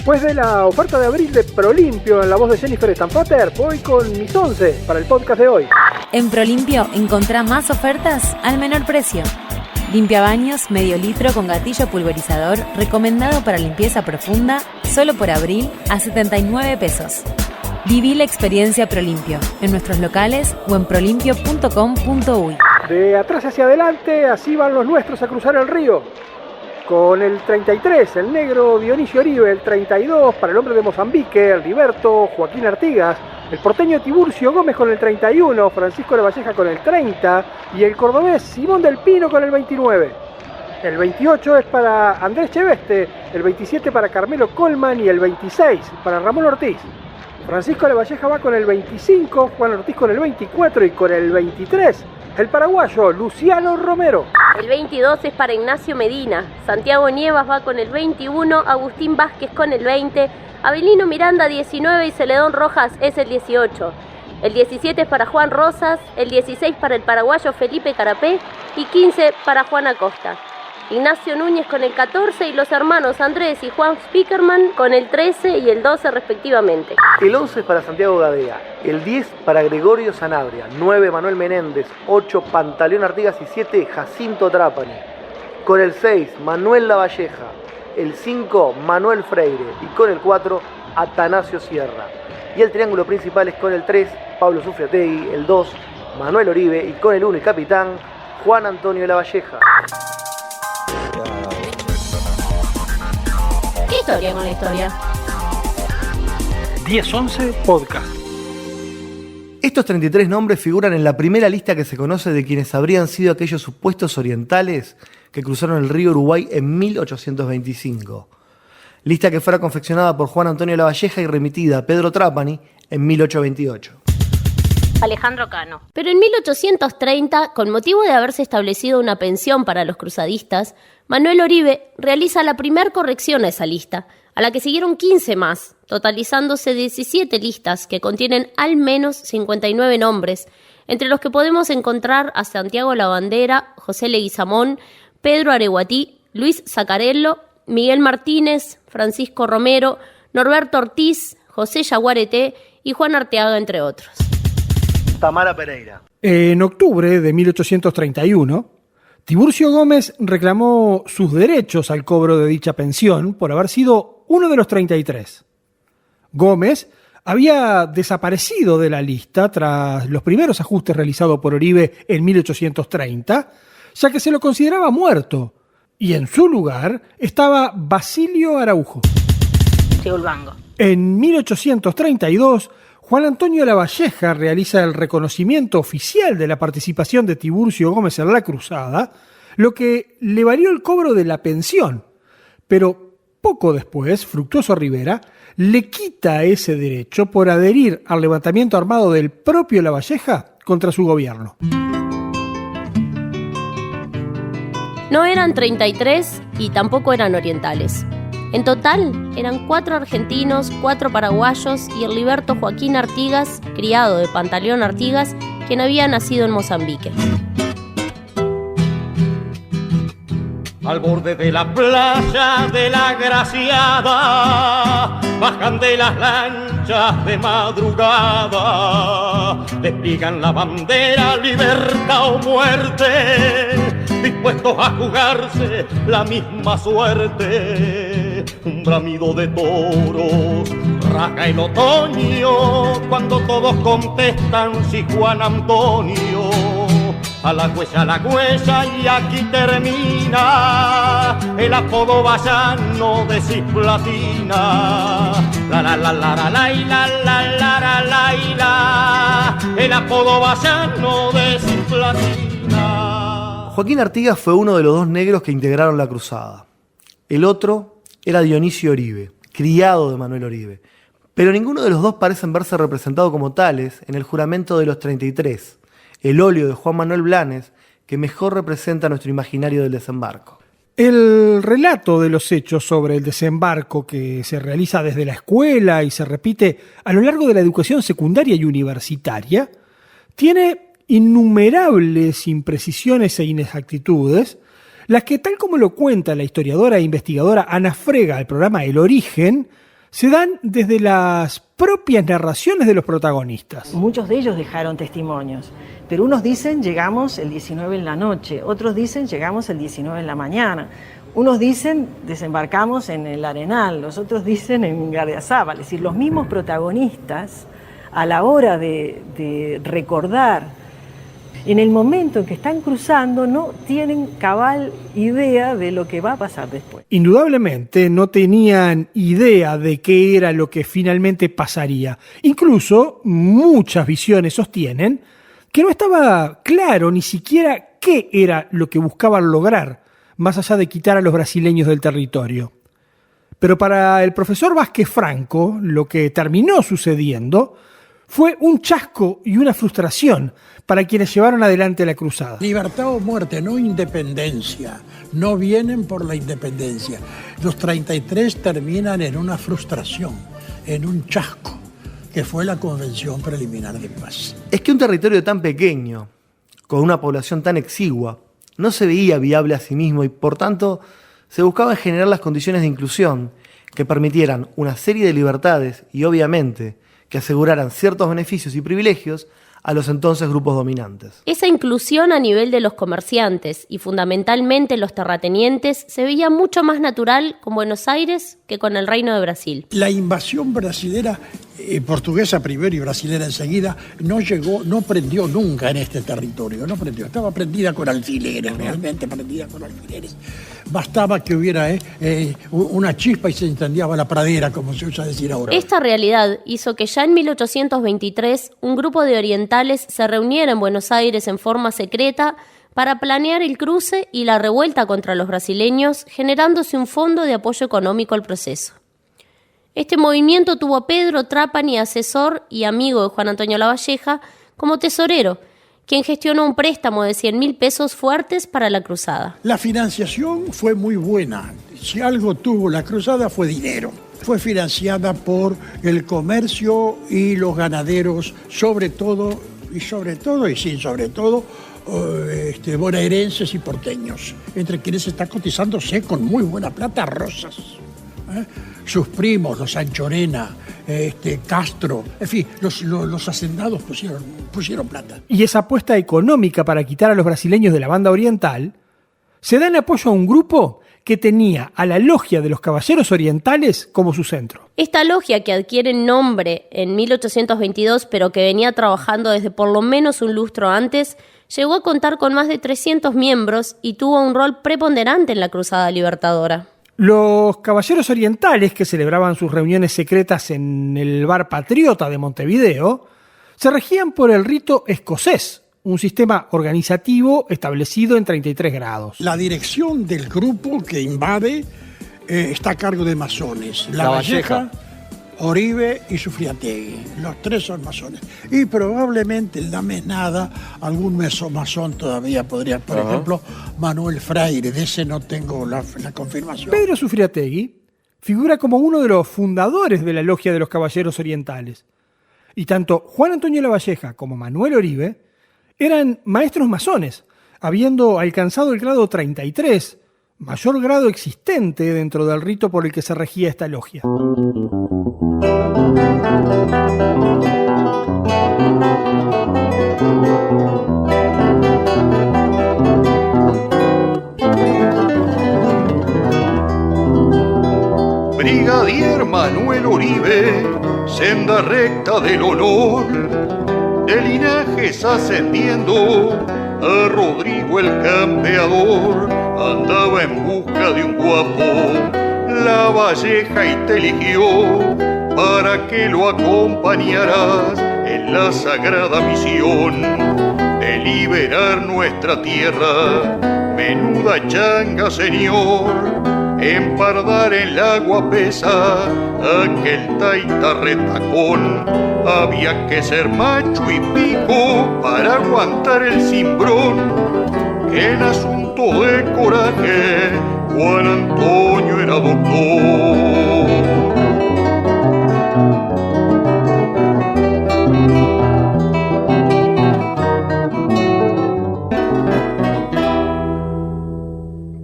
Después de la oferta de abril de Prolimpio en la voz de Jennifer Stanfater, voy con mis 11 para el podcast de hoy. En Prolimpio encontrá más ofertas al menor precio. Limpiabaños medio litro con gatillo pulverizador, recomendado para limpieza profunda, solo por abril a 79 pesos. Viví la experiencia Prolimpio en nuestros locales o en prolimpio.com.uy. De atrás hacia adelante, así van los nuestros a cruzar el río. Con el 33, el negro Dionisio Oribe, el 32 para el hombre de Mozambique, el Liberto Joaquín Artigas, el porteño Tiburcio Gómez con el 31, Francisco Lavalleja con el 30 y el cordobés Simón del Pino con el 29. El 28 es para Andrés Cheveste, el 27 para Carmelo Colman y el 26 para Ramón Ortiz. Francisco Lavalleja va con el 25, Juan Ortiz con el 24 y con el 23 el paraguayo Luciano Romero. El 22 es para Ignacio Medina, Santiago Nievas va con el 21, Agustín Vázquez con el 20, Abelino Miranda 19 y Celedón Rojas es el 18. El 17 es para Juan Rosas, el 16 para el paraguayo Felipe Carapé y 15 para Juan Acosta. Ignacio Núñez con el 14 y los hermanos Andrés y Juan Spickerman con el 13 y el 12 respectivamente. El 11 es para Santiago Gadea, el 10 para Gregorio Sanabria, 9 Manuel Menéndez, 8 Pantaleón Artigas y 7 Jacinto Trapani. Con el 6 Manuel Lavalleja, el 5 Manuel Freire y con el 4 Atanasio Sierra. Y el triángulo principal es con el 3 Pablo Sufriategui, el 2 Manuel Oribe y con el 1 y capitán Juan Antonio Lavalleja. ¿Qué historia con la historia? 10-11 Podcast. Estos 33 nombres figuran en la primera lista que se conoce de quienes habrían sido aquellos supuestos orientales que cruzaron el río Uruguay en 1825. Lista que fuera confeccionada por Juan Antonio Lavalleja y remitida a Pedro Trapani en 1828. Alejandro Cano. Pero en 1830, con motivo de haberse establecido una pensión para los cruzadistas, Manuel Oribe realiza la primer corrección a esa lista, a la que siguieron 15 más, totalizándose 17 listas que contienen al menos 59 nombres, entre los que podemos encontrar a Santiago Lavandera, José Leguizamón, Pedro Areguatí, Luis Zacarello, Miguel Martínez, Francisco Romero, Norberto Ortiz, José Yaguareté y Juan Arteaga, entre otros. Tamara Pereira. En octubre de 1831, Tiburcio Gómez reclamó sus derechos al cobro de dicha pensión por haber sido uno de los 33. Gómez había desaparecido de la lista tras los primeros ajustes realizados por Oribe en 1830, ya que se lo consideraba muerto, y en su lugar estaba Basilio Araujo. En 1832, Juan Antonio Lavalleja realiza el reconocimiento oficial de la participación de Tiburcio Gómez en la cruzada, lo que le valió el cobro de la pensión. Pero poco después, Fructuoso Rivera le quita ese derecho por adherir al levantamiento armado del propio Lavalleja contra su gobierno. No eran 33 y tampoco eran orientales. En total, eran 4 argentinos, 4 paraguayos y el Liberto Joaquín Artigas, criado de Pantaleón Artigas, quien había nacido en Mozambique. Al borde de la playa de la Graciada, bajan de las lanchas de madrugada, despliegan la bandera, libertad o muerte, dispuestos a jugarse la misma suerte. Un bramido de toros rasga el otoño cuando todos contestan si Juan Antonio. A la huella y aquí termina el apodo vallano de Cisplatina. La la la la la la la la la la la, el apodo vallano de Cisplatina. Joaquín Artigas fue uno de los 2 negros que integraron la cruzada. El otro era Dionisio Oribe, criado de Manuel Oribe. Pero ninguno de los 2 parecen verse representado como tales en el juramento de los 33, el óleo de Juan Manuel Blanes, que mejor representa nuestro imaginario del desembarco. El relato de los hechos sobre el desembarco, que se realiza desde la escuela y se repite a lo largo de la educación secundaria y universitaria, tiene innumerables imprecisiones e inexactitudes, las que, tal como lo cuenta la historiadora e investigadora Ana Frega al programa El Origen, se dan desde las propias narraciones de los protagonistas. Muchos de ellos dejaron testimonios, pero unos dicen llegamos el 19 en la noche, otros dicen llegamos el 19 en la mañana, unos dicen desembarcamos en el Arenal, los otros dicen en Gardiazabal. Es decir, los mismos protagonistas a la hora de recordar en el momento en que están cruzando no tienen cabal idea de lo que va a pasar después. Indudablemente no tenían idea de qué era lo que finalmente pasaría. Incluso muchas visiones sostienen que no estaba claro ni siquiera qué era lo que buscaban lograr, más allá de quitar a los brasileños del territorio. Pero para el profesor Vázquez Franco, lo que terminó sucediendo fue un chasco y una frustración para quienes llevaron adelante la cruzada. Libertad o muerte, no independencia. No vienen por la independencia. Los 33 terminan en una frustración, en un chasco, que fue la Convención Preliminar de Paz. Es que un territorio tan pequeño, con una población tan exigua, no se veía viable a sí mismo y, por tanto, se buscaba generar las condiciones de inclusión que permitieran una serie de libertades y, obviamente, que aseguraran ciertos beneficios y privilegios a los entonces grupos dominantes. Esa inclusión a nivel de los comerciantes y fundamentalmente los terratenientes se veía mucho más natural con Buenos Aires que con el Reino de Brasil. La invasión brasilera, portuguesa primero y brasilera enseguida, no prendió nunca en este territorio, no prendió, estaba prendida con alfileres, realmente prendida con alfileres. Bastaba que hubiera una chispa y se incendiaba la pradera, como se usa decir ahora. Esta realidad hizo que ya en 1823 un grupo de orientales se reuniera en Buenos Aires en forma secreta para planear el cruce y la revuelta contra los brasileños, generándose un fondo de apoyo económico al proceso. Este movimiento tuvo a Pedro Trapani, asesor y amigo de Juan Antonio Lavalleja, como tesorero, quien gestionó un préstamo de 100.000 pesos fuertes para la cruzada. La financiación fue muy buena. Si algo tuvo la cruzada fue dinero. Fue financiada por el comercio y los ganaderos, sobre todo, bonaerenses y porteños, entre quienes está cotizándose con muy buena plata Rosas. Sus primos, los Anchorena, Castro, en fin, los hacendados pusieron plata. Y esa apuesta económica para quitar a los brasileños de la banda oriental se da en apoyo a un grupo que tenía a la Logia de los Caballeros Orientales como su centro. Esta logia, que adquiere nombre en 1822, pero que venía trabajando desde por lo menos un lustro antes, llegó a contar con más de 300 miembros y tuvo un rol preponderante en la Cruzada Libertadora. Los Caballeros Orientales, que celebraban sus reuniones secretas en el Bar Patriota de Montevideo, se regían por el rito escocés, un sistema organizativo establecido en 33 grados. La dirección del grupo que invade está a cargo de masones. Lavalleja, Oribe y Sufriategui. Los tres son masones. Y probablemente en la mesnada algún masón todavía podría, por ejemplo, Manuel Freire. De ese no tengo la confirmación. Pedro Sufriategui figura como uno de los fundadores de la Logia de los Caballeros Orientales. Y tanto Juan Antonio Lavalleja como Manuel Oribe eran maestros masones, habiendo alcanzado el grado 33, mayor grado existente dentro del rito por el que se regía esta logia. Brigadier Manuel Oribe, senda recta del honor, de linajes ascendiendo a Rodrigo el campeador, andaba en busca de un guapo, Lavalleja y te eligió para que lo acompañaras en la sagrada misión de liberar nuestra tierra. Menuda changa, señor, empardar el agua pesa aquel taita retacón. Había que ser macho y pico para aguantar el cimbrón, que en asunto de coraje Juan Antonio era doctor.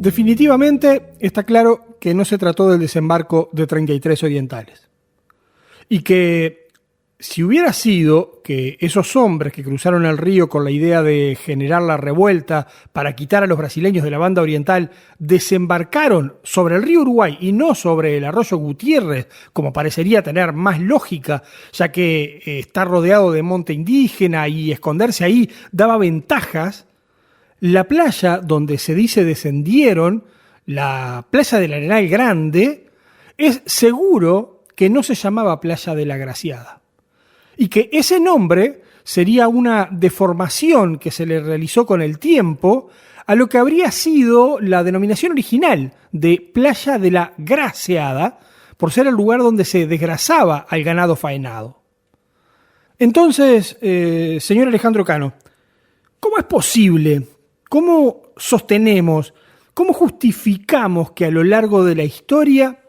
Definitivamente está claro que no se trató del desembarco de 33 orientales. y que si hubiera sido que esos hombres que cruzaron el río con la idea de generar la revuelta para quitar a los brasileños de la banda oriental desembarcaron sobre el río Uruguay y no sobre el arroyo Gutiérrez, como parecería tener más lógica, ya que está rodeado de monte indígena y esconderse ahí daba ventajas, la playa donde se dice descendieron, la playa del Arenal Grande, es seguro que no se llamaba Playa de la Graciada. Y que ese nombre sería una deformación que se le realizó con el tiempo a lo que habría sido la denominación original de Playa de la Graciada, por ser el lugar donde se desgrasaba al ganado faenado. Entonces, señor Alejandro Cano, ¿cómo es posible, cómo sostenemos, cómo justificamos que a lo largo de la historia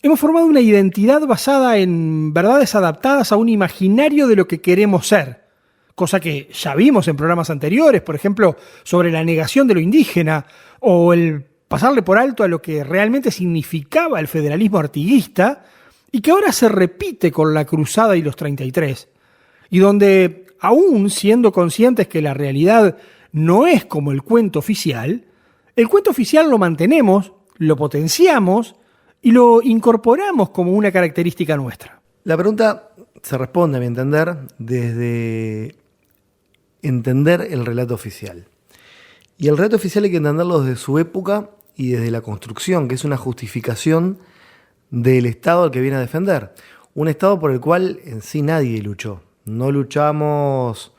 hemos formado una identidad basada en verdades adaptadas a un imaginario de lo que queremos ser? Cosa que ya vimos en programas anteriores, por ejemplo, sobre la negación de lo indígena o el pasarle por alto a lo que realmente significaba el federalismo artiguista y que ahora se repite con la Cruzada y los 33. Y donde, aún siendo conscientes que la realidad no es como el cuento oficial lo mantenemos, lo potenciamos y lo incorporamos como una característica nuestra. La pregunta se responde, a mi entender, desde entender el relato oficial. Y el relato oficial hay que entenderlo desde su época y desde la construcción, que es una justificación del Estado al que viene a defender. Un Estado por el cual en sí nadie luchó. No luchamos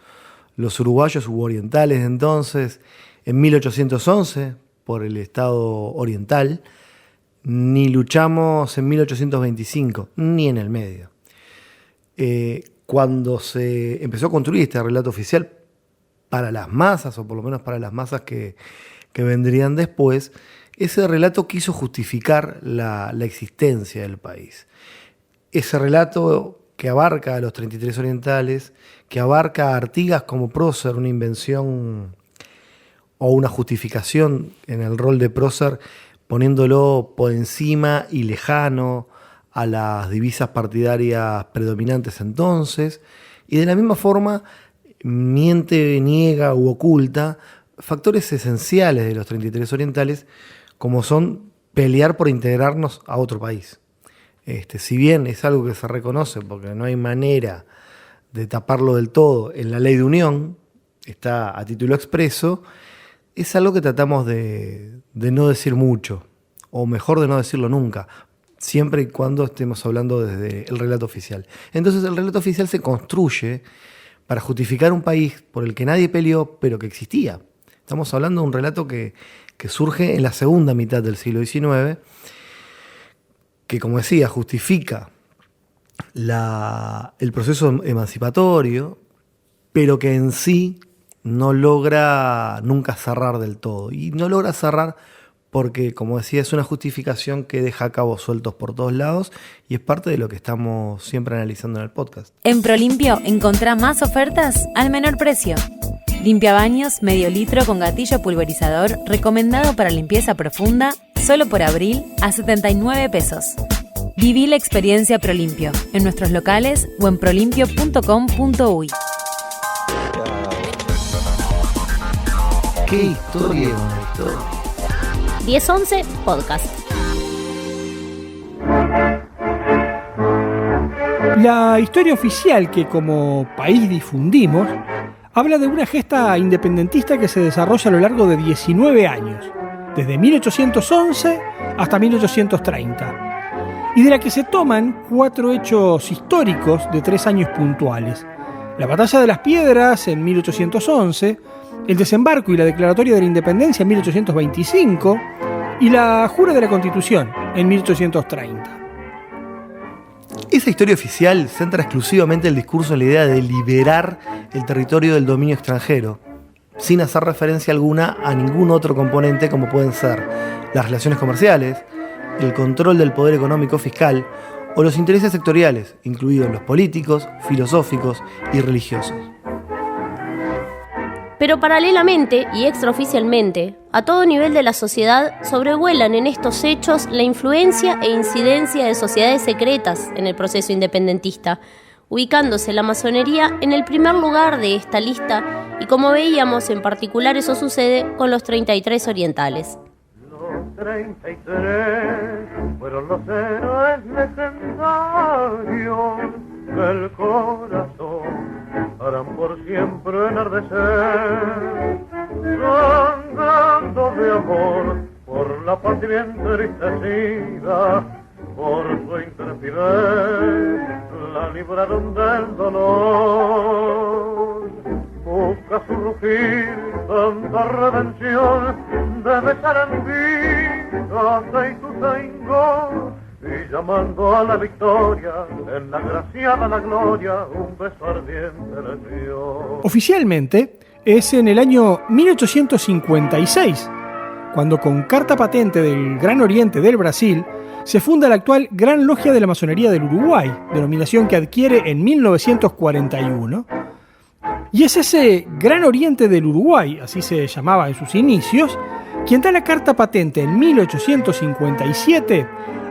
los uruguayos u orientales de entonces en 1811 por el Estado oriental, ni luchamos en 1825, ni en el medio. Cuando se empezó a construir este relato oficial para las masas, o por lo menos para las masas que vendrían después, ese relato quiso justificar la existencia del país. Ese relato que abarca a los 33 orientales, que abarca a Artigas como prócer, una invención o una justificación en el rol de prócer, poniéndolo por encima y lejano a las divisas partidarias predominantes entonces, y de la misma forma miente, niega u oculta factores esenciales de los 33 orientales, como son pelear por integrarnos a otro país. Si bien es algo que se reconoce porque no hay manera de taparlo del todo en la ley de unión, está a título expreso, es algo que tratamos de no decir mucho, o mejor de no decirlo nunca, siempre y cuando estemos hablando desde el relato oficial. Entonces el relato oficial se construye para justificar un país por el que nadie peleó, pero que existía. Estamos hablando de un relato que surge en la segunda mitad del siglo XIX, que, como decía, justifica el proceso emancipatorio, pero que en sí no logra nunca cerrar del todo. Y no logra cerrar porque, como decía, es una justificación que deja cabos sueltos por todos lados y es parte de lo que estamos siempre analizando en el podcast. En Prolimpio encontrá más ofertas al menor precio. Limpiabaños medio litro con gatillo pulverizador recomendado para limpieza profunda, solo por abril a 79 pesos. Viví la experiencia Prolimpio en nuestros locales o en prolimpio.com.uy. ¿Qué historia es una historia? 1011 Podcast. La historia oficial que como país difundimos habla de una gesta independentista que se desarrolla a lo largo de 19 años, desde 1811 hasta 1830, y de la que se toman 4 hechos históricos de 3 años puntuales: la Batalla de las Piedras en 1811, el desembarco y la declaratoria de la independencia en 1825 y la jura de la Constitución en 1830. Esa historia oficial centra exclusivamente el discurso en la idea de liberar el territorio del dominio extranjero, sin hacer referencia alguna a ningún otro componente como pueden ser las relaciones comerciales, el control del poder económico fiscal o los intereses sectoriales, incluidos los políticos, filosóficos y religiosos. Pero paralelamente y extraoficialmente, a todo nivel de la sociedad sobrevuelan en estos hechos la influencia e incidencia de sociedades secretas en el proceso independentista, ubicándose la masonería en el primer lugar de esta lista, y como veíamos, en particular eso sucede con los 33 orientales. Los 33 fueron los héroes legendarios del corazón, harán por siempre enardecer, sangrando de amor por la patria bien entristecida, por su intrepidez la libraron del dolor. Busca su rugir tanta redención, debe ser en vida de Ituzaingó, y llamando a la victoria, en la graciada la gloria, un beso ardiente le dio. Oficialmente es en el año 1856, cuando con carta patente del Gran Oriente del Brasil se funda la actual Gran Logia de la Masonería del Uruguay, denominación que adquiere en 1941. Y es ese Gran Oriente del Uruguay, así se llamaba en sus inicios, quien da la carta patente en 1857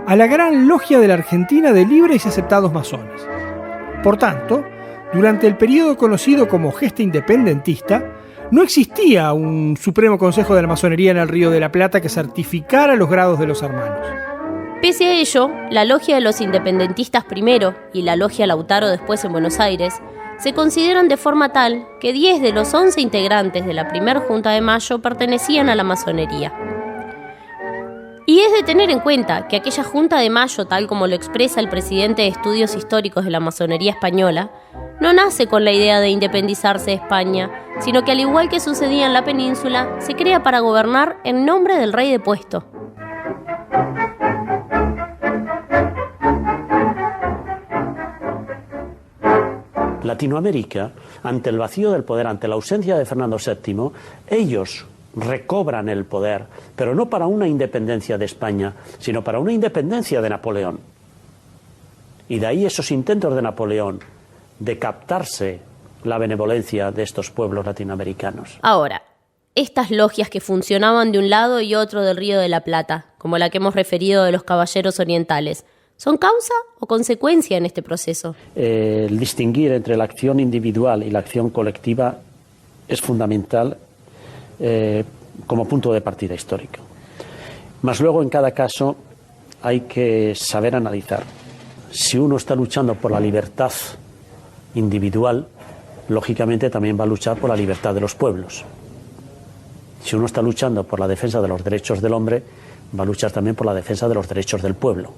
a la Gran Logia de la Argentina de Libres y Aceptados Masones. Por tanto, durante el periodo conocido como gesta independentista, no existía un Supremo Consejo de la Masonería en el Río de la Plata que certificara los grados de los hermanos. Pese a ello, la Logia de los Independentistas primero y la Logia Lautaro después en Buenos Aires se consideran de forma tal que 10 de los 11 integrantes de la primera Junta de Mayo pertenecían a la masonería. Y es de tener en cuenta que aquella Junta de Mayo, tal como lo expresa el presidente de Estudios Históricos de la Masonería Española, no nace con la idea de independizarse de España, sino que al igual que sucedía en la península, se crea para gobernar en nombre del rey de puesto. Latinoamérica, ante el vacío del poder, ante la ausencia de Fernando VII, ellos recobran el poder, pero no para una independencia de España, sino para una independencia de Napoleón. Y de ahí esos intentos de Napoleón de captarse la benevolencia de estos pueblos latinoamericanos. Ahora, estas logias que funcionaban de un lado y otro del Río de la Plata, como la que hemos referido de los caballeros orientales, ¿son causa o consecuencia en este proceso? El distinguir entre la acción individual y la acción colectiva es fundamental como punto de partida histórico. Mas luego, en cada caso, hay que saber analizar. Si uno está luchando por la libertad individual, lógicamente también va a luchar por la libertad de los pueblos. Si uno está luchando por la defensa de los derechos del hombre, va a luchar también por la defensa de los derechos del pueblo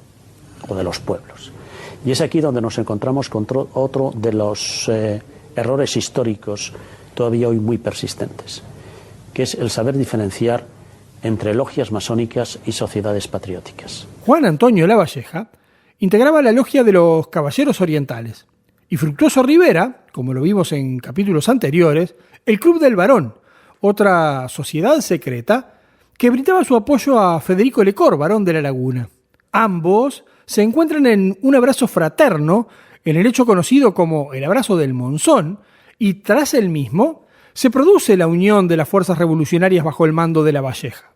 o de los pueblos. Y es aquí donde nos encontramos con otro de los errores históricos todavía hoy muy persistentes, que es el saber diferenciar entre logias masónicas y sociedades patrióticas. Juan Antonio Lavalleja integraba la logia de los Caballeros Orientales y Fructuoso Rivera, como lo vimos en capítulos anteriores, el Club del Barón, otra sociedad secreta que brindaba su apoyo a Federico Lecor, barón de la Laguna. Ambos se encuentran en un abrazo fraterno en el hecho conocido como el abrazo del Monzón, y tras el mismo se produce la unión de las fuerzas revolucionarias bajo el mando de Lavalleja.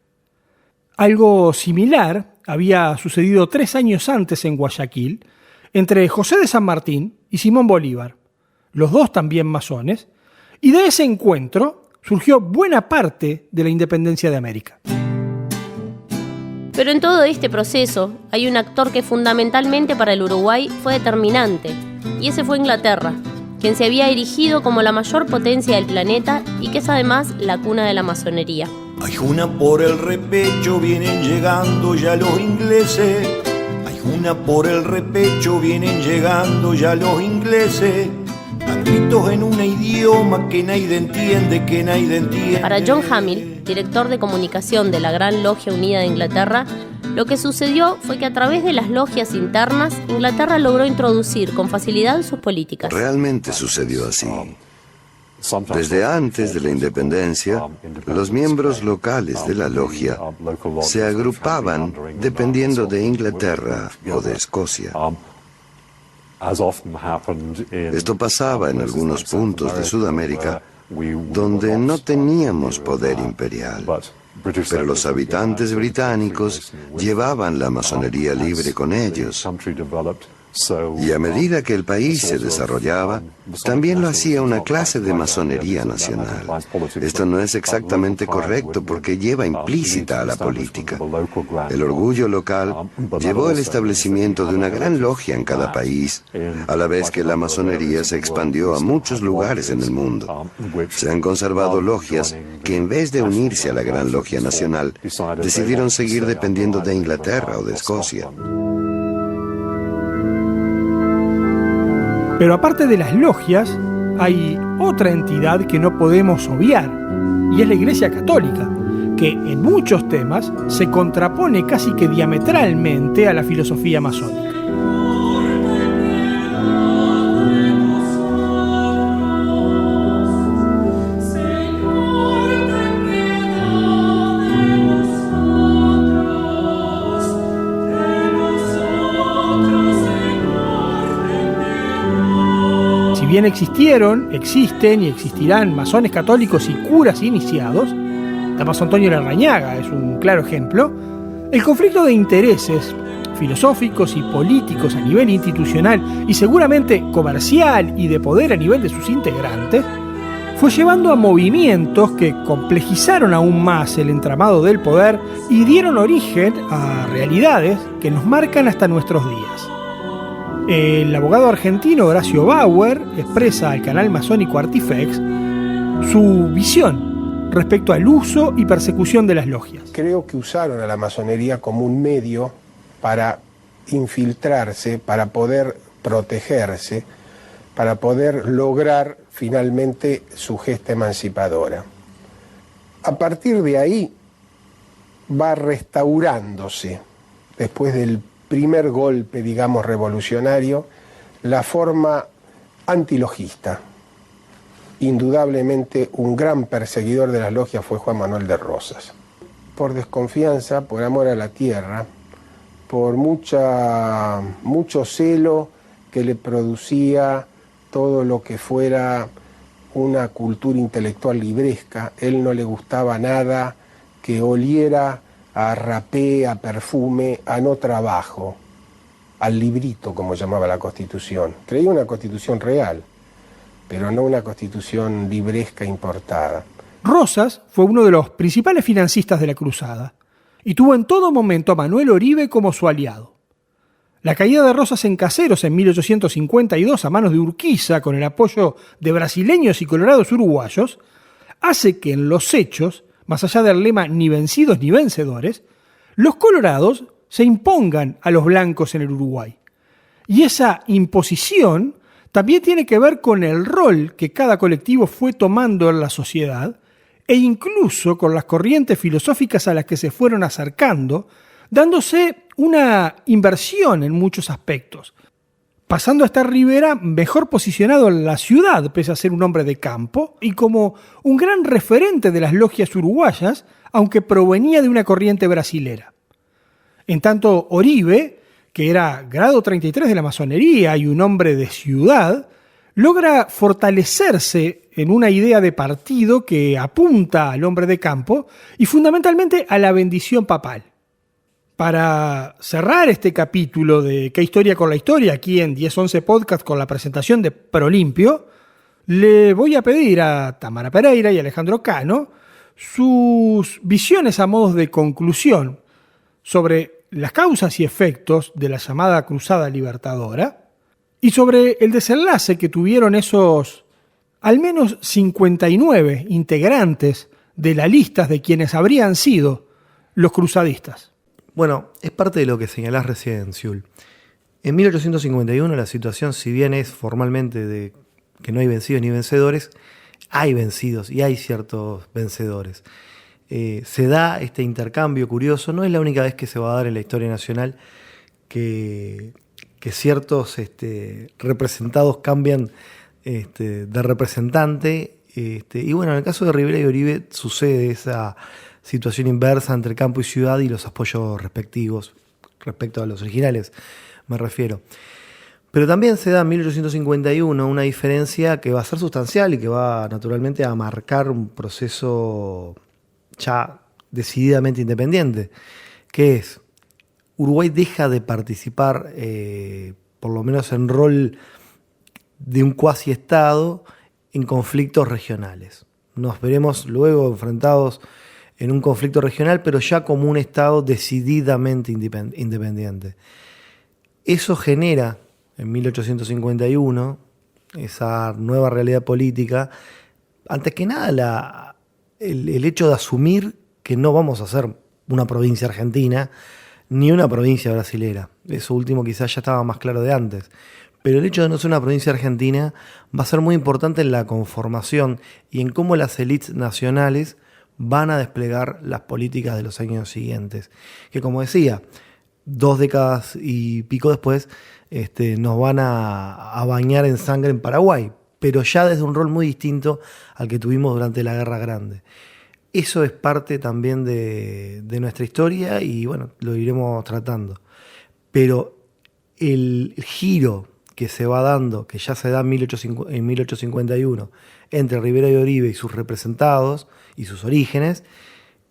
Algo similar había sucedido 3 años antes en Guayaquil entre José de San Martín y Simón Bolívar, los dos también masones, y de ese encuentro surgió buena parte de la independencia de América. Pero en todo este proceso hay un actor que fundamentalmente para el Uruguay fue determinante, y ese fue Inglaterra, quien se había erigido como la mayor potencia del planeta y que es además la cuna de la masonería. Hay una por el repecho, vienen llegando ya los ingleses. Hay una por el repecho, vienen llegando ya los ingleses. A gritos en un idioma que nadie entiende, Para John Hamill, director de comunicación de la Gran Logia Unida de Inglaterra, lo que sucedió fue que a través de las logias internas, Inglaterra logró introducir con facilidad sus políticas. Realmente sucedió así. Desde antes de la independencia, los miembros locales de la logia se agrupaban dependiendo de Inglaterra o de Escocia. Esto pasaba en algunos puntos de Sudamérica donde no teníamos poder imperial. Pero los habitantes británicos llevaban la masonería libre con ellos. Y a medida que el país se desarrollaba, también lo hacía una clase de masonería nacional. Esto no es exactamente correcto porque lleva implícita a la política. El orgullo local llevó al establecimiento de una gran logia en cada país, a la vez que la masonería se expandió a muchos lugares en el mundo. Se han conservado logias que en vez de unirse a la gran logia nacional, decidieron seguir dependiendo de Inglaterra o de Escocia. Pero aparte de las logias, hay otra entidad que no podemos obviar, y es la Iglesia Católica, que en muchos temas se contrapone casi que diametralmente a la filosofía masónica. Si bien existen y existirán masones católicos y curas iniciados, Damaso Antonio Larrañaga es un claro ejemplo, el conflicto de intereses filosóficos y políticos a nivel institucional y seguramente comercial y de poder a nivel de sus integrantes, fue llevando a movimientos que complejizaron aún más el entramado del poder y dieron origen a realidades que nos marcan hasta nuestros días. El abogado argentino Horacio Bauer expresa al canal masónico Artifex su visión respecto al uso y persecución de las logias. Creo que usaron a la masonería como un medio para infiltrarse, para poder protegerse, para poder lograr finalmente su gesta emancipadora. A partir de ahí va restaurándose, después del primer golpe, digamos, revolucionario, la forma antilogista. Indudablemente un gran perseguidor de las logias fue Juan Manuel de Rosas. Por desconfianza, por amor a la tierra, por mucho celo que le producía todo lo que fuera una cultura intelectual libresca. Él no le gustaba nada que oliera a rapé, a perfume, a no trabajo, al librito, como llamaba la Constitución. Creía una Constitución real, pero no una Constitución libresca importada. Rosas fue uno de los principales financistas de la Cruzada y tuvo en todo momento a Manuel Oribe como su aliado. La caída de Rosas en Caseros en 1852 a manos de Urquiza, con el apoyo de brasileños y colorados uruguayos, hace que en los hechos, más allá del lema ni vencidos ni vencedores, los colorados se impongan a los blancos en el Uruguay. Y esa imposición también tiene que ver con el rol que cada colectivo fue tomando en la sociedad e incluso con las corrientes filosóficas a las que se fueron acercando, dándose una inversión en muchos aspectos, pasando a estar Rivera mejor posicionado en la ciudad, pese a ser un hombre de campo, y como un gran referente de las logias uruguayas, aunque provenía de una corriente brasilera. En tanto, Oribe, que era grado 33 de la masonería y un hombre de ciudad, logra fortalecerse en una idea de partido que apunta al hombre de campo y fundamentalmente a la bendición papal. Para cerrar este capítulo de ¿Qué historia con la historia? Aquí en 1011 Podcast con la presentación de Prolimpio, le voy a pedir a Tamara Pereira y Alejandro Cano sus visiones a modo de conclusión sobre las causas y efectos de la llamada Cruzada Libertadora y sobre el desenlace que tuvieron esos al menos 59 integrantes de la lista de quienes habrían sido los cruzadistas. Bueno, es parte de lo que señalás recién, Siul. En 1851 la situación, si bien es formalmente de que no hay vencidos ni vencedores, hay vencidos y hay ciertos vencedores. Se da este intercambio curioso, no es la única vez que se va a dar en la historia nacional que ciertos representados cambian de representante. Y bueno, en el caso de Rivera y Oribe sucede esa situación inversa entre campo y ciudad y los apoyos respectivos, respecto a los originales, me refiero. Pero también se da en 1851 una diferencia que va a ser sustancial y que va naturalmente a marcar un proceso ya decididamente independiente, que es Uruguay deja de participar, por lo menos en rol de un cuasi estado, en conflictos regionales. Nos veremos luego enfrentados en un conflicto regional, pero ya como un estado decididamente independiente. Eso genera en 1851 esa nueva realidad política, antes que nada el hecho de asumir que no vamos a ser una provincia argentina ni una provincia brasilera. Eso último quizás ya estaba más claro de antes. Pero el hecho de no ser una provincia argentina va a ser muy importante en la conformación y en cómo las élites nacionales van a desplegar las políticas de los años siguientes. Que, como decía, 2 décadas y pico después nos van a bañar en sangre en Paraguay, pero ya desde un rol muy distinto al que tuvimos durante la Guerra Grande. Eso es parte también de nuestra historia y bueno, lo iremos tratando. Pero el giro que se va dando, que ya se da en 1851, entre Rivera y Oribe y sus representados y sus orígenes,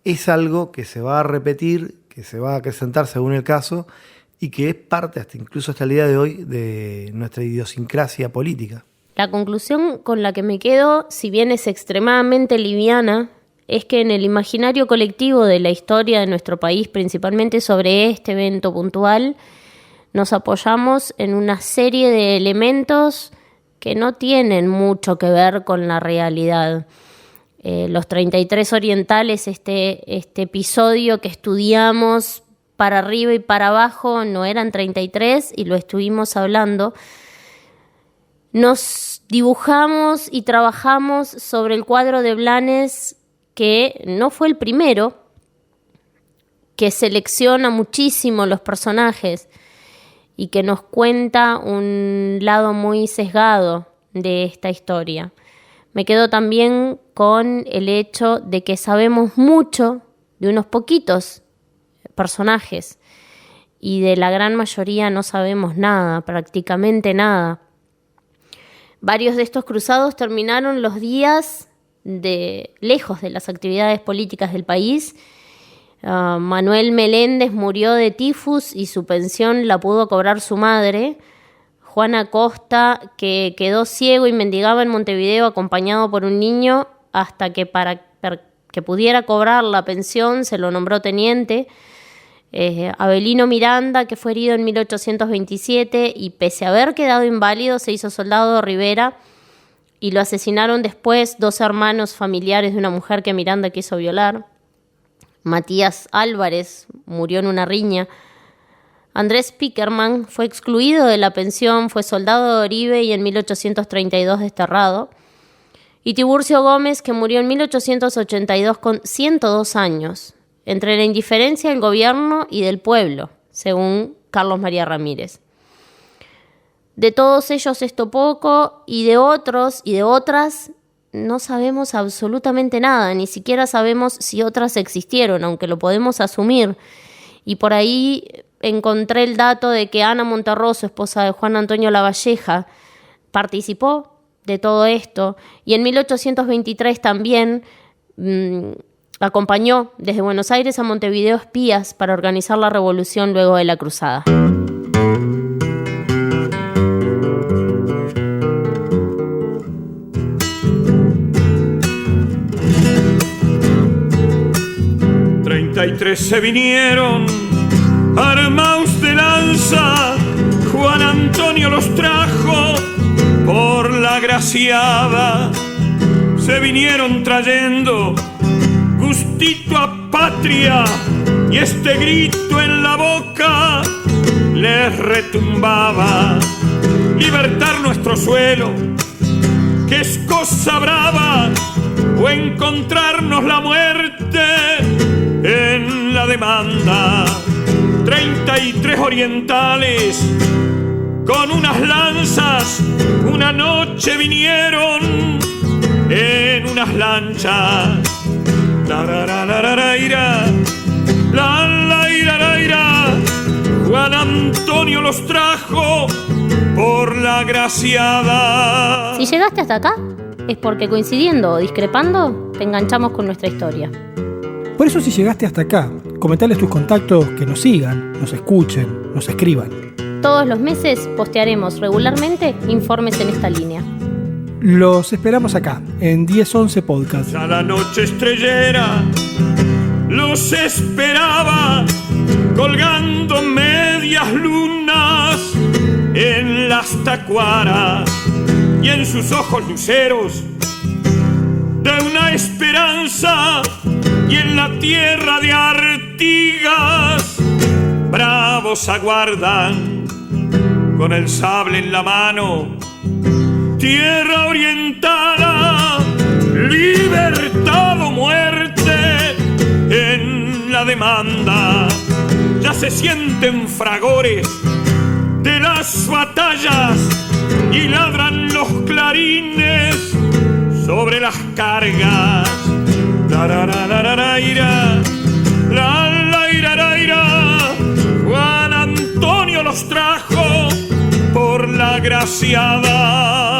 es algo que se va a repetir, que se va a acrecentar según el caso, y que es parte, incluso hasta el día de hoy, de nuestra idiosincrasia política. La conclusión con la que me quedo, si bien es extremadamente liviana, es que en el imaginario colectivo de la historia de nuestro país, principalmente sobre este evento puntual, nos apoyamos en una serie de elementos que no tienen mucho que ver con la realidad. Los 33 orientales, este episodio que estudiamos para arriba y para abajo, no eran 33 y lo estuvimos hablando. Nos dibujamos y trabajamos sobre el cuadro de Blanes, que no fue el primero, que selecciona muchísimo los personajes y que nos cuenta un lado muy sesgado de esta historia. Me quedo también con el hecho de que sabemos mucho de unos poquitos personajes y de la gran mayoría no sabemos nada, prácticamente nada. Varios de estos cruzados terminaron los días lejos de las actividades políticas del país. Manuel Meléndez murió de tifus y su pensión la pudo cobrar su madre. Juan Acosta, que quedó ciego y mendigaba en Montevideo acompañado por un niño, hasta que para que pudiera cobrar la pensión se lo nombró teniente. Avelino Miranda, que fue herido en 1827 y pese a haber quedado inválido se hizo soldado de Rivera y lo asesinaron después 2 hermanos familiares de una mujer que Miranda quiso violar. Matías Álvarez murió en una riña. Andrés Pickerman fue excluido de la pensión, fue soldado de Oribe y en 1832 desterrado. Y Tiburcio Gómez, que murió en 1882 con 102 años, entre la indiferencia del gobierno y del pueblo, según Carlos María Ramírez. De todos ellos esto poco, y de otros y de otras no sabemos absolutamente nada, ni siquiera sabemos si otras existieron, aunque lo podemos asumir. Y por ahí encontré el dato de que Ana Monterroso, esposa de Juan Antonio Lavalleja, participó de todo esto y en 1823 también acompañó desde Buenos Aires a Montevideo espías para organizar la revolución luego de la cruzada. Se vinieron armados de lanza, Juan Antonio los trajo por la Graciada. Se vinieron trayendo gustito a patria y este grito en la boca les retumbaba. Libertar nuestro suelo, que es cosa brava, o encontrarnos la muerte en la demanda. 33 orientales con unas lanzas una noche vinieron en unas lanchas. Juan Antonio los trajo por la Graciada. Si llegaste hasta acá, es porque coincidiendo o discrepando, te enganchamos con nuestra historia. Por eso si llegaste hasta acá, comentales tus contactos que nos sigan, nos escuchen, nos escriban. Todos los meses postearemos regularmente informes en esta línea. Los esperamos acá, en 1011 Podcast. A la noche estrellera los esperaba, colgando medias lunas en las tacuaras y en sus ojos luceros de una esperanza, y en la tierra de Artigas bravos aguardan con el sable en la mano. Tierra orientada, libertad o muerte en la demanda. Ya se sienten fragores de las batallas y ladran los clarines sobre las cargas. Juan Antonio los trajo por la Graciada.